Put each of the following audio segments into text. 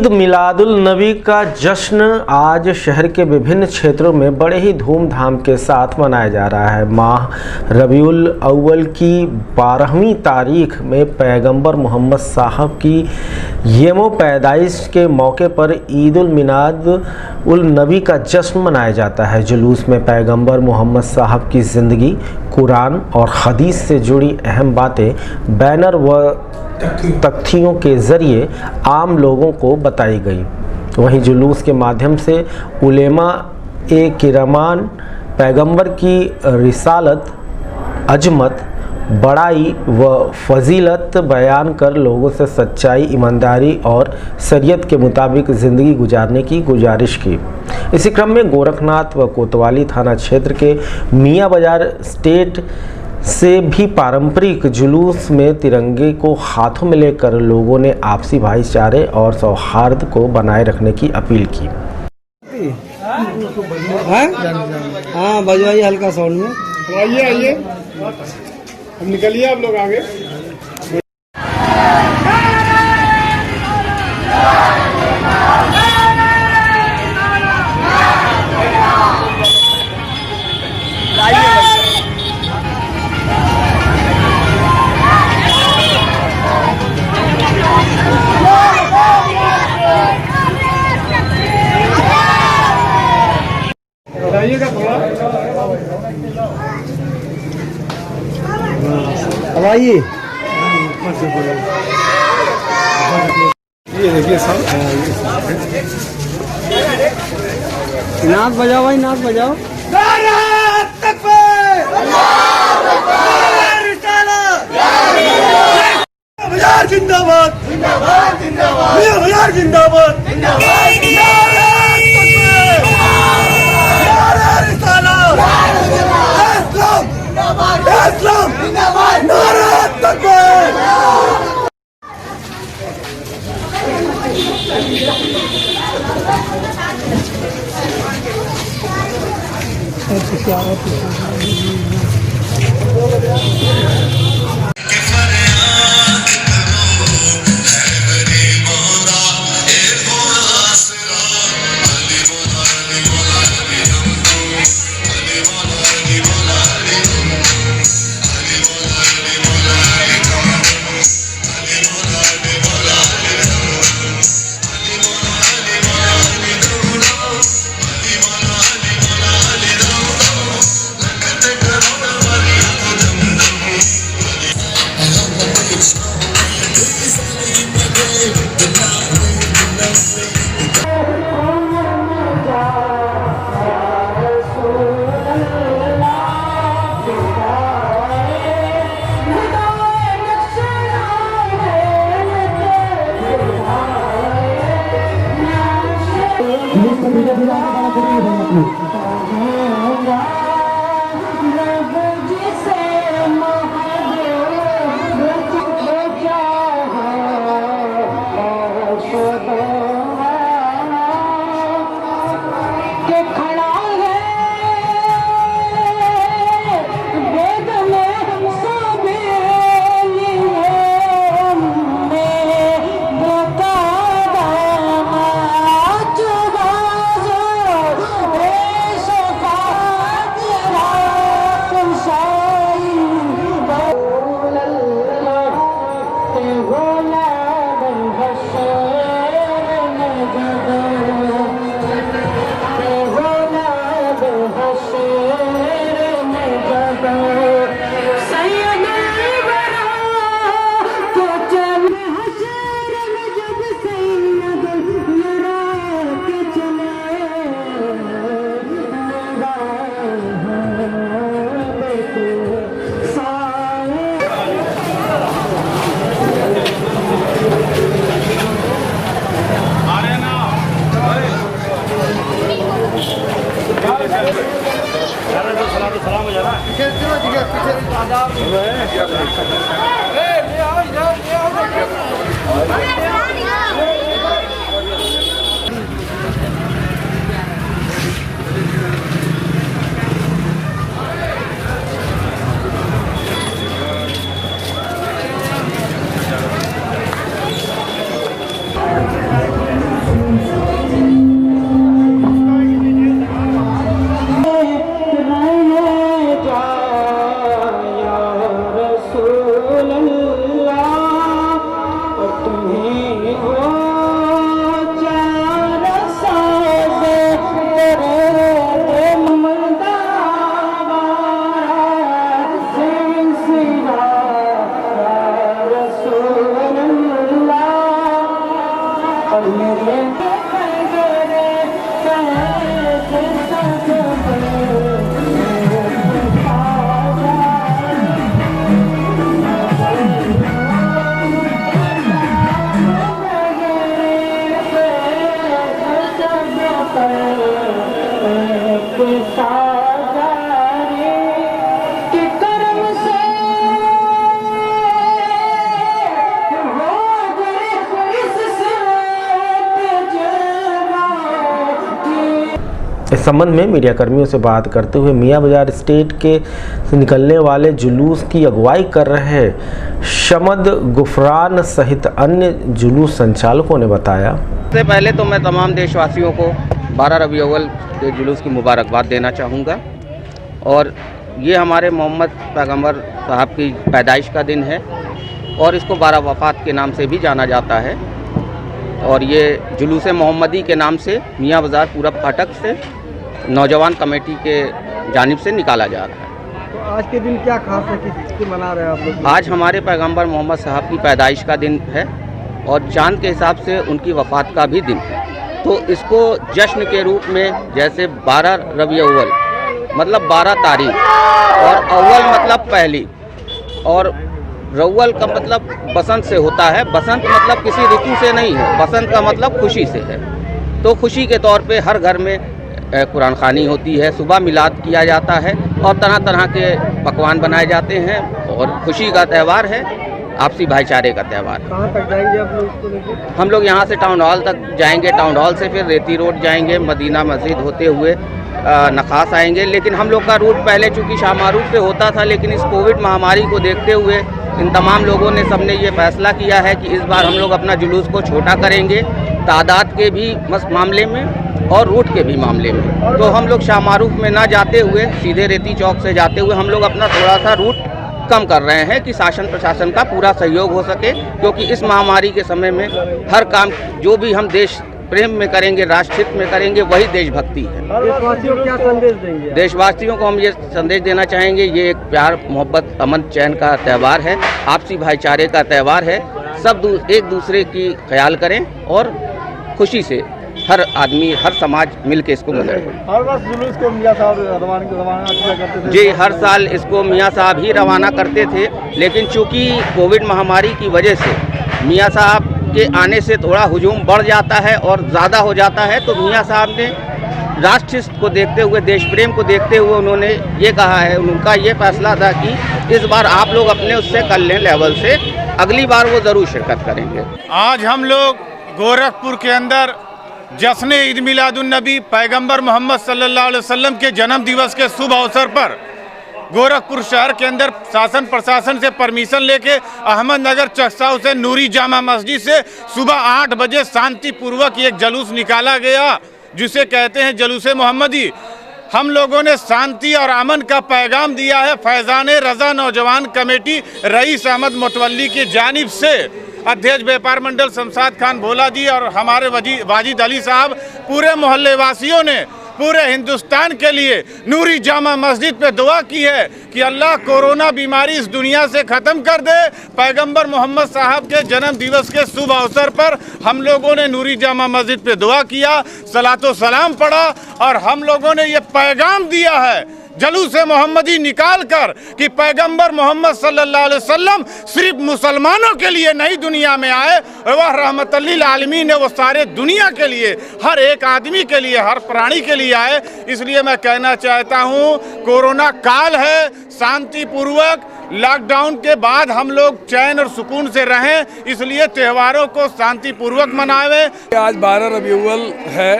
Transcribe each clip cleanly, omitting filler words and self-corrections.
ईद मिलादुल नबी का जश्न आज शहर के विभिन्न क्षेत्रों में बड़े ही धूमधाम के साथ मनाया जा रहा है। माह रबीउल अव्वल की 12वीं तारीख में पैगंबर मोहम्मद साहब की येमो पैदाइश के मौके पर ईदुल मिलाद उल नबी का जश्न मनाया जाता है। जुलूस में पैगंबर मोहम्मद साहब की ज़िंदगी, कुरान और हदीस से जुड़ी अहम बातें बैनर व तख्तियों के ज़रिए आम लोगों को बताई गई। वहीं जुलूस के माध्यम से उलेमा ए किरामान पैगंबर की रिसालत, अजमत, बड़ाई व फजीलत बयान कर लोगों से सच्चाई, ईमानदारी और शरीयत के मुताबिक ज़िंदगी गुजारने की गुजारिश की। इसी क्रम में गोरखनाथ व कोतवाली थाना क्षेत्र के मियाँ बाजार स्टेट से भी पारंपरिक जुलूस में तिरंगे को हाथों में लेकर लोगों ने आपसी भाईचारे और सौहार्द को बनाए रखने की अपील की। हाँ, बजवाइए हल्का साउंड में। आइए आइए, अब निकलिए आप लोग आगे। बताइएगा थोड़ा। अब आइए। ये देखिए सब नाच बजाओ भाई, नाच बजाओ। जिंदाबाद जिंदाबाद जिंदाबाद जिंदाबाद इस संबंध में मीडिया कर्मियों से बात करते हुए मियां बाजार स्टेट के से निकलने वाले जुलूस की अगुवाई कर रहे शमद गुफरान सहित अन्य जुलूस संचालकों ने बताया। सबसे पहले तो मैं तमाम देशवासियों को 12 रबी अव्वल के जुलूस की मुबारकबाद देना चाहूँगा। और ये हमारे मोहम्मद पैगंबर साहब की पैदाइश का दिन है और इसको 12 वफ़ात के नाम से भी जाना जाता है। और ये जुलूस मोहम्मदी के नाम से मियां बाजार पूरब फाटक से नौजवान कमेटी के जानिब से निकाला जा रहा है। तो आज के दिन क्या खास है, किसकी मना रहे हैं आप लोग? आज हमारे पैगंबर मोहम्मद साहब की पैदाइश का दिन है और चाँद के हिसाब से उनकी वफ़ात का भी दिन है। तो इसको जश्न के रूप में, जैसे 12 रबी अव्वल मतलब 12 तारीख और अव्वल मतलब पहली और रव्वल का मतलब बसंत से होता है। बसंत मतलब किसी ऋतु से नहीं है, बसंत का मतलब खुशी से है। तो खुशी के तौर पे हर घर में कुरान खानी होती है, सुबह मिलाद किया जाता है और तरह तरह के पकवान बनाए जाते हैं और खुशी का त्यौहार है, आपसी भाईचारे का त्यौहार। कहाँ तक जाएंगे आप लोग इसको लेके? हम लोग यहाँ से टाउन हॉल तक जाएंगे, टाउन हॉल से फिर रेती रोड जाएंगे, मदीना मस्जिद होते हुए नखास आएंगे। लेकिन हम लोग का रूट पहले चूँकि शाहमारूफ से होता था, लेकिन इस कोविड महामारी को देखते हुए इन तमाम लोगों ने सबने ये फैसला किया है कि इस बार हम लोग अपना जुलूस को छोटा करेंगे, तादाद के भी मामले में और रूट के भी मामले में। तो हम लोग शाहमारूफ में ना जाते हुए सीधे रेती चौक से जाते हुए हम लोग अपना थोड़ा सा रूट कम कर रहे हैं कि शासन प्रशासन का पूरा सहयोग हो सके, क्योंकि इस महामारी के समय में हर काम जो भी हम देश प्रेम में करेंगे, राष्ट्र हित में करेंगे, वही देशभक्ति है। देशवासियों को क्या संदेश देंगे? देशवासियों को हम ये संदेश देना चाहेंगे, ये एक प्यार मोहब्बत अमन चैन का त्यौहार है, आपसी भाईचारे का त्यौहार है। सब एक दूसरे की ख्याल करें और खुशी से हर आदमी, हर समाज मिल के इसको मनाए। हर वर्ष जुलूस को मियां साहब रवाना किया करते थे। जी, हर साल इसको मियां साहब ही रवाना करते थे, लेकिन चूंकि कोविड महामारी की वजह से मियां साहब के आने से थोड़ा हुजूम बढ़ जाता है और ज़्यादा हो जाता है, तो मियां साहब ने राष्ट्र को देखते हुए, देश प्रेम को देखते हुए उन्होंने ये कहा है, उनका ये फैसला था कि इस बार आप लोग अपने उससे कर लें लेवल से, अगली बार वो ज़रूर शिरकत करेंगे। आज हम लोग गोरखपुर के अंदर जश्न ईद मिलादुन्नबी पैगंबर मोहम्मद सल्लल्लाहु अलैहि वसल्लम के जन्म दिवस के शुभ अवसर पर गोरखपुर शहर के अंदर शासन प्रशासन से परमिशन लेके अहमदनगर चकसा हुसैन नूरी जामा मस्जिद से सुबह 8 बजे शांतिपूर्वक एक जुलूस निकाला गया, जिसे कहते हैं जुलूस मोहम्मदी। हम लोगों ने शांति और अमन का पैगाम दिया है। फैज़ान रज़ा नौजवान कमेटी रईस अहमद मुतवल्ली की जानिब से अध्यक्ष व्यापार मंडल शमशाद खान भोला जी और हमारे वाजिद अली साहब, पूरे मोहल्ले वासियों ने पूरे हिंदुस्तान के लिए नूरी जामा मस्जिद पे दुआ की है कि अल्लाह कोरोना बीमारी इस दुनिया से ख़त्म कर दे। पैगंबर मोहम्मद साहब के जन्म दिवस के शुभ अवसर पर हम लोगों ने नूरी जामा मस्जिद पे दुआ किया, सलातो सलाम पढ़ा और हम लोगों ने ये पैगाम दिया है जुलूस मोहम्मदी निकाल कर कि पैगंबर मोहम्मद सल्लल्लाहु अलैहि वसल्लम सिर्फ मुसलमानों के लिए नहीं दुनिया में आए, वह रहमतुल लिल आलमीन है, वो सारे दुनिया के लिए, हर एक आदमी के लिए, हर प्राणी के लिए आए। इसलिए मैं कहना चाहता हूँ, कोरोना काल है, शांतिपूर्वक लॉकडाउन के बाद हम लोग चैन और सुकून से रहें, इसलिए त्योहारों को शांतिपूर्वक मनावें। आज 12 रबी अव्वल है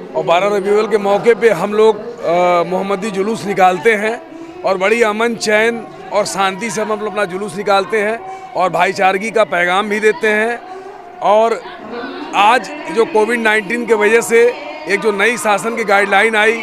और 12 रबी अव्वल के मौके पे हम लोग मोहम्मदी जुलूस निकालते हैं और बड़ी अमन चैन और शांति से हम अपना जुलूस निकालते हैं और भाईचारगी का पैगाम भी देते हैं। और आज जो कोविड-19 के वजह से एक जो नई शासन की गाइडलाइन आई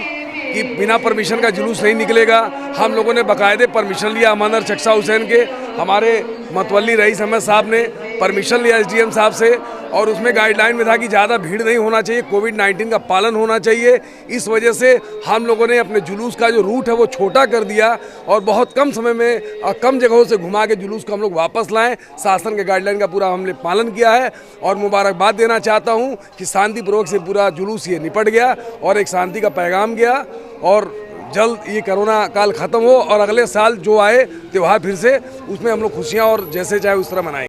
कि बिना परमिशन का जुलूस नहीं निकलेगा, हम लोगों ने बाकायदे परमिशन लिया। अहमदनगर चकसा हुसैन के हमारे मतवल्ली रईस अहमद साहब ने परमिशन लिया SDM साहब से और उसमें गाइडलाइन में था कि ज़्यादा भीड़ नहीं होना चाहिए, कोविड-19 का पालन होना चाहिए। इस वजह से हम लोगों ने अपने जुलूस का जो रूट है वो छोटा कर दिया और बहुत कम समय में कम जगहों से घुमा के जुलूस को हम लोग वापस लाएं। शासन के गाइडलाइन का पूरा हमने पालन किया है और मुबारकबाद देना चाहता हूं कि शांतिपूर्वक से पूरा जुलूस ये निपट गया और एक शांति का पैगाम गया और जल्द ये कोरोना काल ख़त्म हो और अगले साल जो आए त्यौहार फिर से उसमें हम लोग खुशियाँ और जैसे चाहे उस तरह मनाएं।